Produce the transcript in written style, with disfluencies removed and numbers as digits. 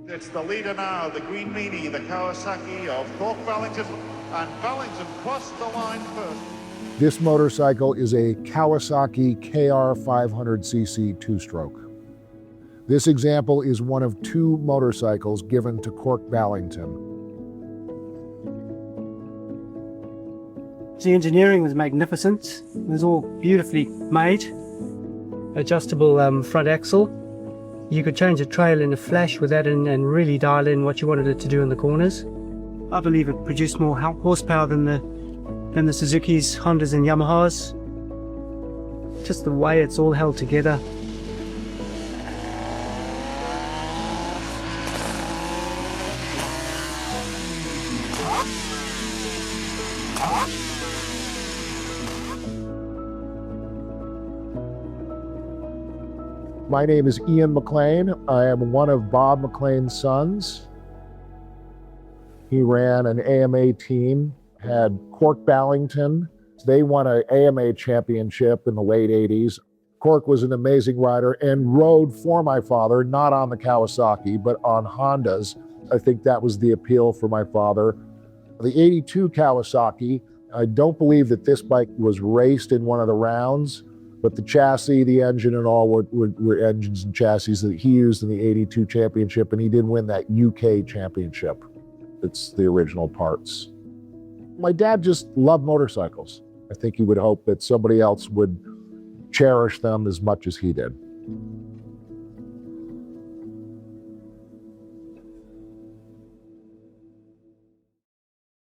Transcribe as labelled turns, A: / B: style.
A: It's the leader now, the green meanie, the Kawasaki of Kork Ballington, and Ballington crossed the line first.
B: This motorcycle is a Kawasaki KR500cc two-stroke. This example is one of 2 motorcycles given to Kork Ballington.
C: The engineering was magnificent. It was all beautifully made. Adjustable front axle. You could change the trail in a flash with that and really dial in what you wanted it to do in the corners. I believe it produced more horsepower than the Suzuki's, Hondas and Yamahas. Just the way it's all held together.
B: My name is Ian McLean. I am one of Bob McLean's sons. He ran an AMA team, had Kork Ballington. They won an AMA championship in the late 80s. Kork was an amazing rider and rode for my father, not on the Kawasaki, but on Hondas. I think that was the appeal for my father. The 82 Kawasaki, I don't believe that this bike was raced in one of the rounds, but the chassis, the engine and all were engines and chassis that he used in the 82 championship, and he did win that UK championship. It's the original parts. My dad just loved motorcycles. I think he would hope that somebody else would cherish them as much as he did.